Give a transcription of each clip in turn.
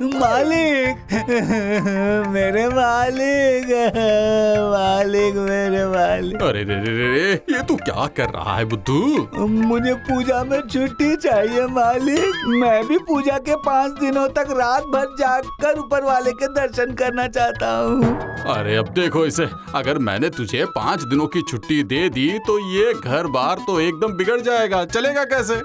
मालिक, मेरे मालिक, मालिक, मेरे मालिक। अरे रे रे रे रे, ये तू क्या कर रहा है बुद्धू? मुझे पूजा में छुट्टी चाहिए मालिक। मैं भी पूजा के 5 दिनों तक रात भर जागकर ऊपर वाले के दर्शन करना चाहता हूँ। अरे अब देखो इसे, अगर मैंने तुझे 5 दिनों की छुट्टी दे दी तो ये घर बार तो एकदम बिगड़ जाएगा। चलेगा कैसे?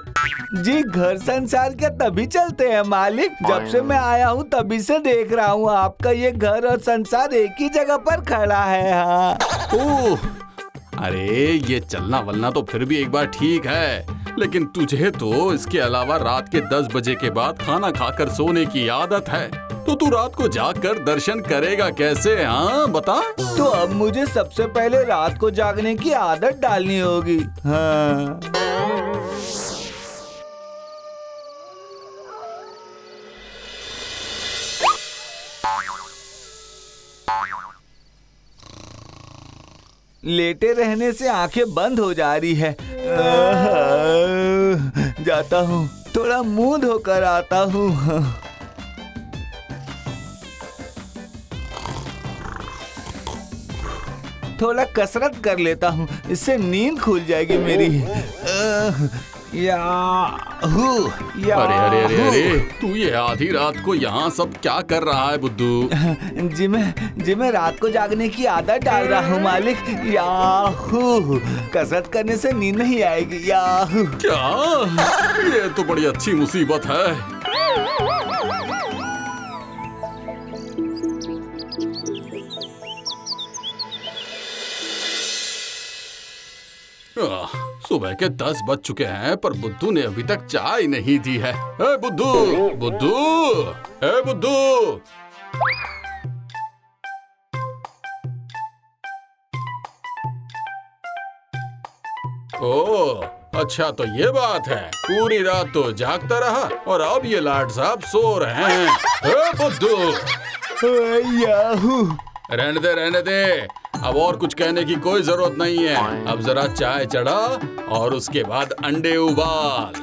जी, घर संसार के तभी चलते हैं मालिक। जब से मैं आया हूँ तभी से देख रहा हूँ आपका ये घर और संसार एक ही जगह पर खड़ा है। हाँ। ओह, अरे ये चलना वलना तो फिर भी एक बार ठीक है, लेकिन तुझे तो इसके अलावा रात के 10 बजे के बाद खाना खाकर सोने की आदत है, तो तू रात को जागकर दर्शन करेगा कैसे? हाँ बता। तो अब मुझे सबसे पहले रात को जागने की आदत डालनी होगी। हाँ। लेटे रहने से आंखें बंद हो जा रही है। जाता हूँ, थोड़ा मुंह धोकर आता हूँ। थोड़ा कसरत कर लेता हूँ, इससे नींद खुल जाएगी मेरी। याहू, अरे अरे अरे अरे, तू ये आधी रात को यहाँ सब क्या कर रहा है बुद्धू? जी मैं रात को जागने की आदत डाल रहा हूँ मालिक। याहू, कसरत करने से नींद नहीं आएगी। याहू। क्या? ये तो बड़ी अच्छी मुसीबत है। सुबह के 10 बज चुके हैं पर बुद्धू ने अभी तक चाय नहीं दी है। ए बुद्धू, बुद्धू, ए बुद्धू। ओह, अच्छा तो ये बात है। पूरी रात तो जागता रहा और अब ये लाट साहब सो रहे हैं। ए बुद्धू। याहू। रहने दे। अब और कुछ कहने की कोई जरूरत नहीं है। अब जरा चाय चढ़ा और उसके बाद अंडे उबाल।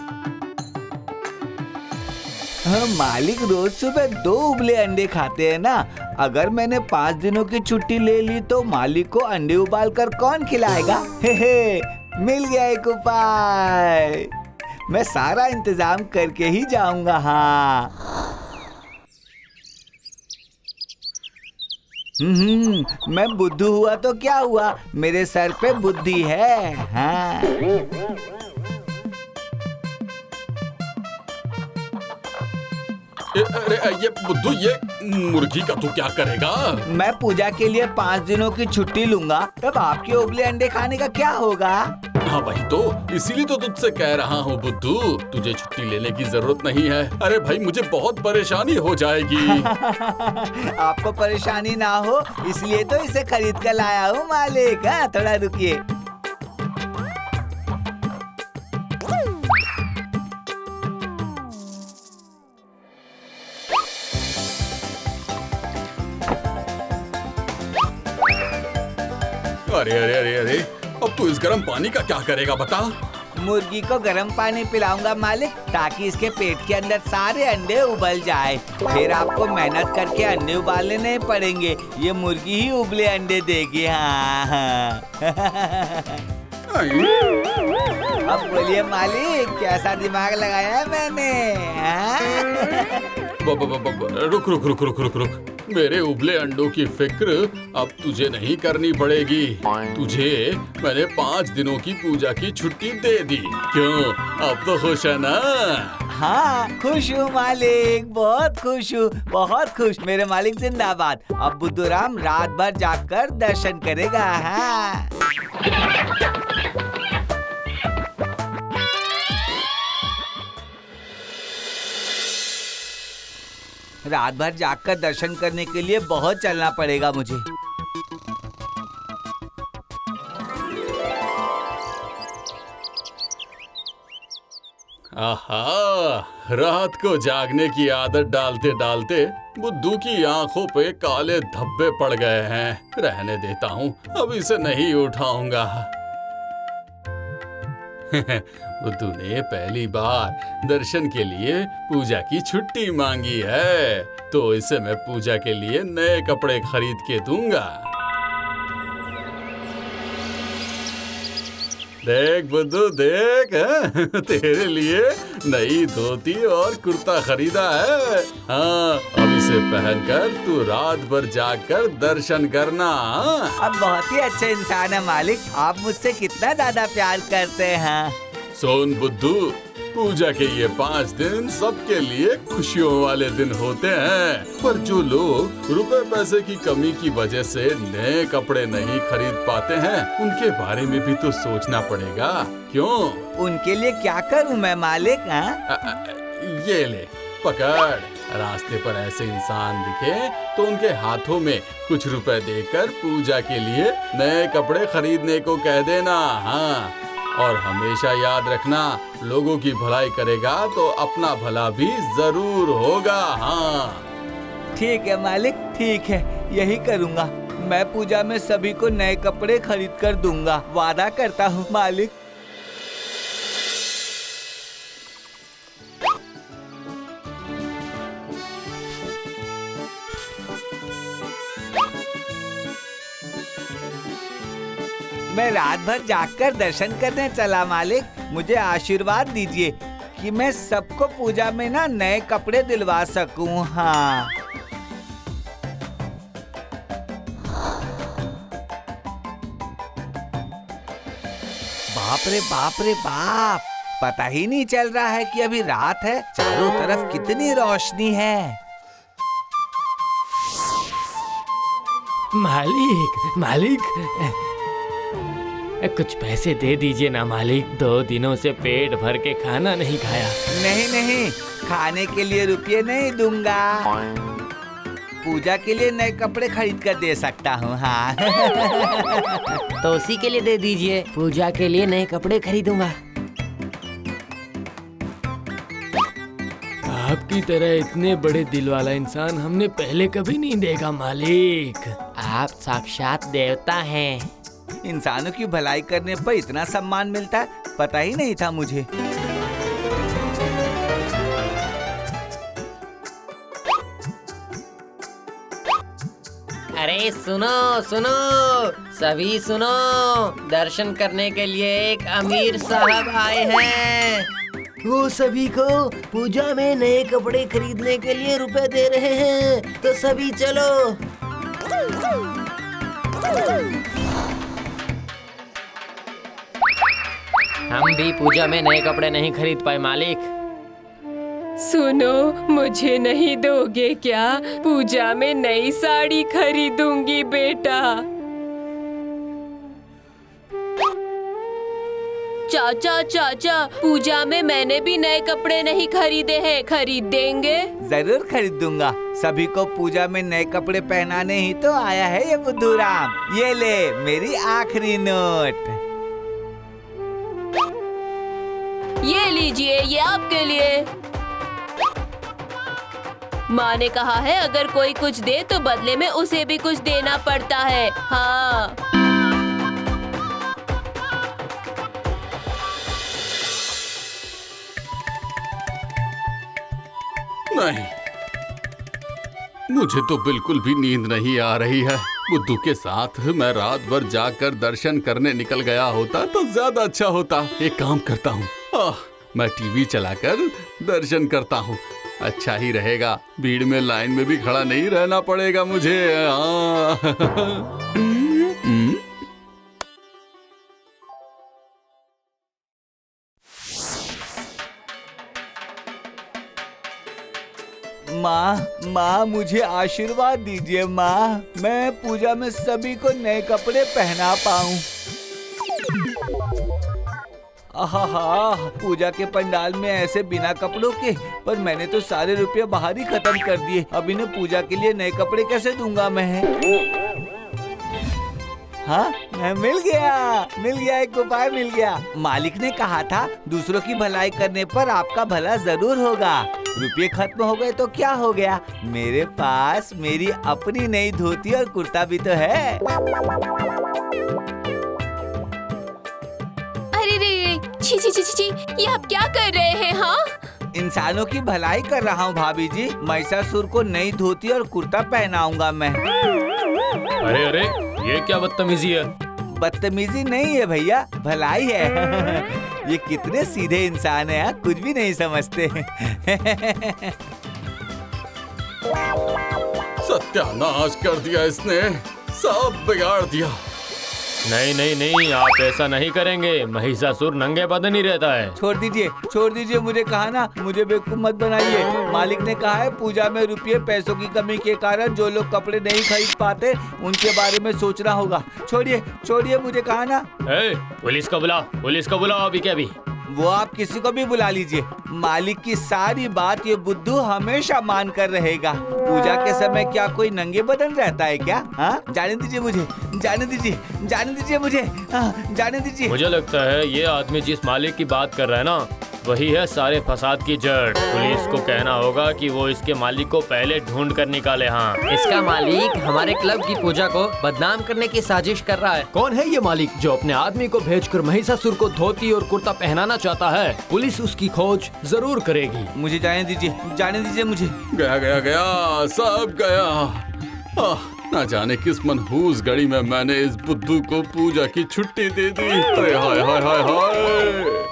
हाँ मालिक, रोज सुबह 2 उबले अंडे खाते हैं ना। अगर मैंने 5 दिनों की छुट्टी ले ली तो मालिक को अंडे उबाल कर कौन खिलाएगा? हे, मिल गया एक उपाय। मैं सारा इंतजाम करके ही जाऊंगा। हाँ। मैं बुद्धू हुआ तो क्या हुआ, मेरे सर पे बुद्धि है। हाँ। अरे ये बुद्धू, ये मुर्गी का तू क्या करेगा? मैं पूजा के लिए 5 दिनों की छुट्टी लूंगा, तब आपके उबले अंडे खाने का क्या होगा? हाँ भाई, तो इसीलिए तो तुझसे कह रहा हूँ बुद्धू, तुझे छुट्टी लेने की जरूरत नहीं है। अरे भाई, मुझे बहुत परेशानी हो जाएगी। आपको परेशानी ना हो इसलिए तो इसे खरीद कर लाया हूँ मालिक। हाँ, थोड़ा रुकिए। अरे अरे अरे अरे, अब तू इस गर्म पानी का क्या करेगा बता? मुर्गी को गर्म पानी पिलाऊंगा मालिक, ताकि इसके पेट के अंदर सारे अंडे उबल जाए। फिर आपको मेहनत करके अंडे उबालने नहीं पड़ेंगे, ये मुर्गी ही उबले अंडे देगी। हाँ। अब बोलिए मालिक, कैसा दिमाग लगाया है मैंने? रुक रुक रुक रुक रुक रुक। मेरे उबले अंडों की फिक्र अब तुझे नहीं करनी पड़ेगी। तुझे मैंने 5 दिनों की पूजा की छुट्टी दे दी। क्यों, अब तो खुश है ना? हाँ, खुश हूँ मालिक, बहुत खुश हूँ, बहुत खुश। मेरे मालिक जिंदाबाद। अब बुद्धूराम रात भर जागकर दर्शन करेगा। हाँ। रात भर जागकर दर्शन करने के लिए बहुत चलना पड़ेगा मुझे। आहा, रात को जागने की आदत डालते डालते बुद्धू की आंखों पे काले धब्बे पड़ गए हैं। रहने देता हूँ, अब इसे नहीं उठाऊंगा। बुद्धू ने पहली बार दर्शन के लिए पूजा की छुट्टी मांगी है। तो इसे मैं पूजा के लिए नए कपड़े खरीद के दूंगा। देख बुद्धू देख, तेरे लिए नई धोती और कुर्ता खरीदा है। हाँ, अब इसे पहनकर तू रात भर जागकर दर्शन करना। अब बहुत ही अच्छे इंसान है मालिक, आप मुझसे कितना ज्यादा प्यार करते हैं। सोन बुद्धू, पूजा के ये 5 दिन सबके लिए खुशियों वाले दिन होते हैं, पर जो लोग रुपए पैसे की कमी की वजह से नए कपड़े नहीं खरीद पाते हैं, उनके बारे में भी तो सोचना पड़ेगा। क्यों? उनके लिए क्या करूं मैं मालिक? ये ले पकड़। रास्ते पर ऐसे इंसान दिखे तो उनके हाथों में कुछ रुपए देकर पूजा के लिए नए कपड़े खरीदने को कह देना। हाँ, और हमेशा याद रखना, लोगों की भलाई करेगा तो अपना भला भी जरूर होगा। हाँ ठीक है मालिक, ठीक है, यही करूँगा। मैं पूजा में सभी को नए कपड़े खरीद कर दूंगा, वादा करता हूँ मालिक। मैं रात भर जागकर दर्शन करने चला मालिक। मुझे आशीर्वाद दीजिए कि मैं सबको पूजा में ना नए कपड़े दिलवा सकूं। हाँ, बाप रे बाप रे बाप, पता ही नहीं चल रहा है कि अभी रात है। चारों तरफ कितनी रोशनी है। मालिक मालिक, कुछ पैसे दे दीजिए ना मालिक, 2 दिनों से पेट भर के खाना नहीं खाया। नहीं नहीं, खाने के लिए रुपये नहीं दूंगा, पूजा के लिए नए कपड़े खरीद कर दे सकता हूँ। हाँ तो उसी के लिए दे दीजिए, पूजा के लिए नए कपड़े खरीदूंगा। आपकी तरह इतने बड़े दिल वाला इंसान हमने पहले कभी नहीं देखा मालिक। आप साक्षात देवता हैं। इंसानों की भलाई करने पर इतना सम्मान मिलता है, पता ही नहीं था मुझे। अरे सुनो सुनो, सभी सुनो, दर्शन करने के लिए एक अमीर साहब आए हैं। वो सभी को पूजा में नए कपड़े खरीदने के लिए रुपए दे रहे हैं, तो सभी चलो। हम भी पूजा में नए कपड़े नहीं खरीद पाए मालिक। सुनो, मुझे नहीं दोगे क्या? पूजा में नई साड़ी खरीदूंगी बेटा। चाचा चाचा, पूजा में मैंने भी नए कपड़े नहीं खरीदे हैं, खरीद देंगे? जरूर खरीद दूंगा। सभी को पूजा में नए कपड़े पहनाने ही तो आया है ये बुद्धूराम। ये ले मेरी आखिरी नोट। ये लीजिए, ये आपके लिए। माँ ने कहा है अगर कोई कुछ दे तो बदले में उसे भी कुछ देना पड़ता है। हाँ, नहीं, मुझे तो बिल्कुल भी नींद नहीं आ रही है। बुद्धू के साथ मैं रात भर जाकर दर्शन करने निकल गया होता तो ज्यादा अच्छा होता। एक काम करता हूँ, मैं टीवी चलाकर दर्शन करता हूँ, अच्छा ही रहेगा। भीड़ में लाइन में भी खड़ा नहीं रहना पड़ेगा मुझे। माँ मुझे आशीर्वाद दीजिए माँ, मैं पूजा में सभी को नए कपड़े पहना पाऊँ। आहा, पूजा के पंडाल में ऐसे बिना कपड़ों के, पर मैंने तो सारे रुपए बाहर ही खत्म कर दिए। अब इन्हें पूजा के लिए नए कपड़े कैसे दूंगा मैं? हाँ, मिल गया, एक उपाय मिल गया। मालिक ने कहा था दूसरों की भलाई करने पर आपका भला जरूर होगा। रुपये खत्म हो गए तो क्या हो गया, मेरे पास मेरी अपनी नई धोती और कुर्ता भी तो है। अरे रे, छी छी छी छी, ये आप क्या कर रहे हैं? हाँ, इंसानों की भलाई कर रहा हूँ भाभी जी। महिषासुर को नई धोती और कुर्ता पहनाऊंगा मैं। अरे अरे, ये क्या बदतमीजी है? बदतमीजी नहीं है भैया, भलाई है। ये कितने सीधे इंसान है, हाँ? कुछ भी नहीं समझते। सत्यानाश कर दिया इसने, सब बिगाड़ दिया। नहीं नहीं नहीं, आप ऐसा नहीं करेंगे। महिषासुर नंगे बदन ही रहता है। छोड़ दीजिए मुझे कहा ना, मुझे बेवकूफ मत बनाइए। मालिक ने कहा है पूजा में रुपये पैसों की कमी के कारण जो लोग कपड़े नहीं खरीद पाते उनके बारे में सोचना होगा। छोड़िए मुझे कहा ना। पुलिस को बुलाओ अभी के अभी। वो आप किसी को भी बुला लीजिए, मालिक की सारी बात ये बुद्धू हमेशा मान कर रहेगा। पूजा के समय क्या कोई नंगे बदन रहता है क्या? हाँ, जाने दीजिए मुझे, जाने दीजिए। मुझे लगता है ये आदमी जिस मालिक की बात कर रहा है ना, वही है सारे फसाद की जड़। पुलिस को कहना होगा कि वो इसके मालिक को पहले ढूंढ कर निकाले। हाँ, इसका मालिक हमारे क्लब की पूजा को बदनाम करने की साजिश कर रहा है। कौन है ये मालिक जो अपने आदमी को भेजकर महिषासुर को धोती और कुर्ता पहनाना चाहता है? पुलिस उसकी खोज जरूर करेगी। मुझे जाने दीजिए मुझे। गया सब गया। ना जाने किस मनहूस घड़ी में मैंने इस बुद्धू को पूजा की छुट्टी दे दी। हाय हाय हाय हाय हाय।